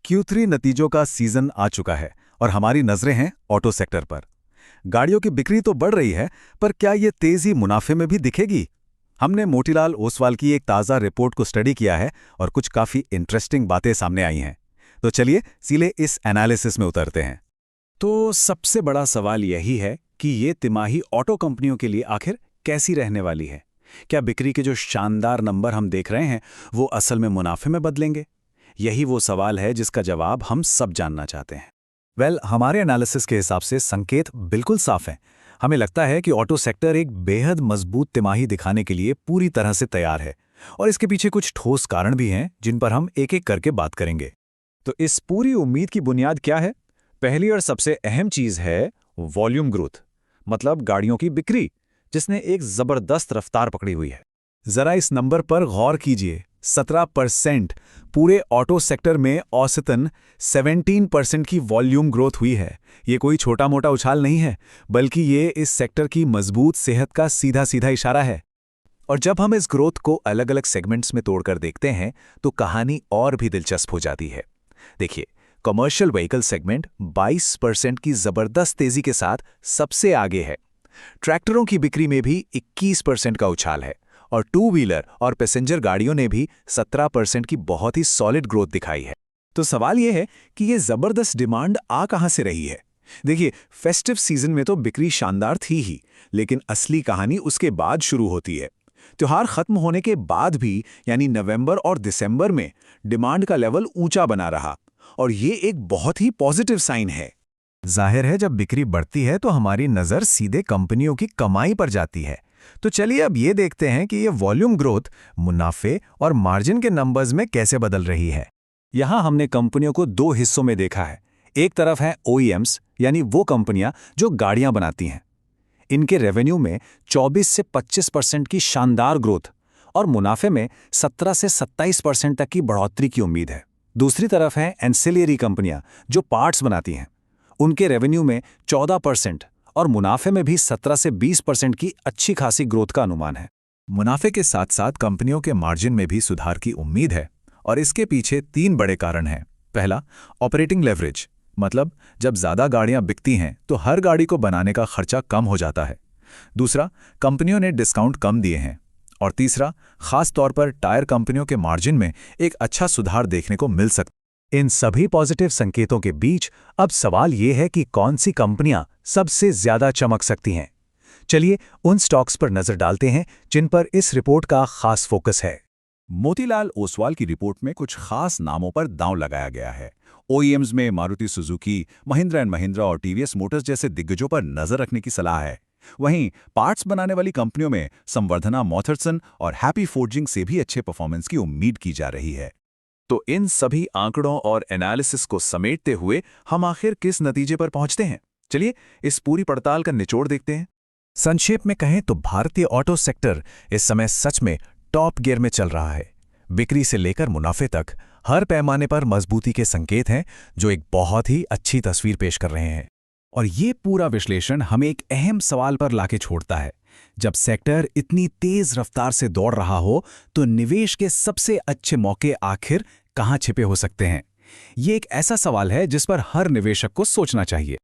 Q3 नतीजों का season आ चुका है और हमारी नजरें हैं ऑटो सेक्टर पर। गाड़ियों की बिक्री तो बढ़ रही है, पर क्या ये तेजी मुनाफे में भी दिखेगी? हमने मोतीलाल ओसवाल की एक ताज़ा रिपोर्ट को स्टडी किया है और कुछ काफ़ी इंटरेस्टिंग बातें सामने आई हैं। तो चलिए सीधे इस एनालिसिस में उतरते हैं। तो सबसे बड़ा सवाल यही है कि ये तिमाही ऑटो कंपनियों के लिए आखिर कैसी रहने वाली है। क्या बिक्री के जो शानदार नंबर हम देख रहे हैं वो असल में मुनाफे में बदलेंगे? यही वो सवाल है जिसका जवाब हम सब जानना चाहते हैं। हमारे एनालिसिस के हिसाब से संकेत बिल्कुल साफ हैं। हमें लगता है कि ऑटो सेक्टर एक बेहद मजबूत तिमाही दिखाने के लिए पूरी तरह से तैयार है, और इसके पीछे कुछ ठोस कारण भी हैं जिन पर हम एक एक करके बात करेंगे। तो इस पूरी उम्मीद की बुनियाद क्या है? पहली और सबसे अहम चीज है वॉल्यूम ग्रोथ, मतलब गाड़ियों की बिक्री, जिसने एक जबरदस्त रफ्तार पकड़ी हुई है। जरा इस नंबर पर गौर कीजिए। 17% पूरे ऑटो सेक्टर में औसतन 17% की वॉल्यूम ग्रोथ हुई है। ये कोई छोटा मोटा उछाल नहीं है, बल्कि ये इस सेक्टर की मजबूत सेहत का सीधा सीधा इशारा है। और जब हम इस ग्रोथ को अलग अलग सेगमेंट्स में तोड़कर देखते हैं तो कहानी और भी दिलचस्प हो जाती है। देखिए, कमर्शियल व्हीकल सेगमेंट 22% की जबरदस्त तेजी के साथ सबसे आगे है। ट्रैक्टरों की बिक्री में भी 21% का उछाल है, और टू व्हीलर और पैसेंजर गाड़ियों ने भी 17% की बहुत ही सॉलिड ग्रोथ दिखाई है। तो सवाल यह है कि ये जबरदस्त डिमांड आ कहां से रही है? देखिए, फेस्टिव सीजन में तो बिक्री शानदार थी ही, लेकिन असली कहानी उसके बाद शुरू होती है। त्योहार खत्म होने के बाद भी, यानी नवंबर और दिसंबर में, डिमांड का लेवल ऊंचा बना रहा, और ये एक बहुत ही पॉजिटिव साइन है। जाहिर है, जब बिक्री बढ़ती है तो हमारी नज़र सीधे कंपनियों की कमाई पर जाती है। तो चलिए अब ये देखते हैं कि ये वॉल्यूम ग्रोथ मुनाफे और मार्जिन के नंबर्स में कैसे बदल रही है। यहां हमने कंपनियों को दो हिस्सों में देखा है। एक तरफ है OEMs, यानी वो कंपनियां जो गाड़ियां बनाती हैं। इनके रेवेन्यू में 24 से 25% की शानदार ग्रोथ और मुनाफे में 17 से 27% तक की बढ़ोतरी की उम्मीद है। दूसरी तरफ है एंसिलियरी कंपनियां जो पार्ट्स बनाती हैं। उनके रेवेन्यू में 14% और मुनाफे में भी 17 से 20% की अच्छी खासी ग्रोथ का अनुमान है। मुनाफे के साथ साथ कंपनियों के मार्जिन में भी सुधार की उम्मीद है, और इसके पीछे 3 बड़े कारण हैं। पहला, ऑपरेटिंग लेवरेज, मतलब जब ज़्यादा गाड़ियां बिकती हैं तो हर गाड़ी को बनाने का खर्चा कम हो जाता है। दूसरा, कंपनियों ने डिस्काउंट कम दिए हैं। और तीसरा, खास तौर पर टायर कंपनियों के मार्जिन में एक अच्छा सुधार देखने को मिल सकता है। इन सभी पॉजिटिव संकेतों के बीच अब सवाल ये है कि कौन सी कंपनियां सबसे ज्यादा चमक सकती हैं। चलिए उन स्टॉक्स पर नजर डालते हैं जिन पर इस रिपोर्ट का खास फोकस है। मोतीलाल ओसवाल की रिपोर्ट में कुछ खास नामों पर दांव लगाया गया है। OEMs में मारुति सुजुकी, महिंद्रा एंड महिंद्रा और TVS मोटर्स जैसे दिग्गजों पर नजर रखने की सलाह है। वहीं पार्ट्स बनाने वाली कंपनियों में संवर्धना मॉथरसन और हैप्पी फोर्जिंग से भी अच्छे परफॉर्मेंस की उम्मीद की जा रही है। तो इन सभी आंकड़ों और एनालिसिस को समेटते हुए हम आखिर किस नतीजे पर पहुंचते हैं? चलिए इस पूरी पड़ताल का निचोड़ देखते हैं। संक्षेप में कहें तो भारतीय ऑटो सेक्टर इस समय सच में टॉप गियर में चल रहा है। बिक्री से लेकर मुनाफे तक हर पैमाने पर मजबूती के संकेत हैं, जो एक बहुत ही अच्छी तस्वीर पेश कर रहे हैं। और ये पूरा विश्लेषण हमें एक अहम सवाल पर लाके छोड़ता है। जब सेक्टर इतनी तेज रफ्तार से दौड़ रहा हो तो निवेश के सबसे अच्छे मौके आखिर कहां छिपे हो सकते हैं? ये एक ऐसा सवाल है जिस पर हर निवेशक को सोचना चाहिए।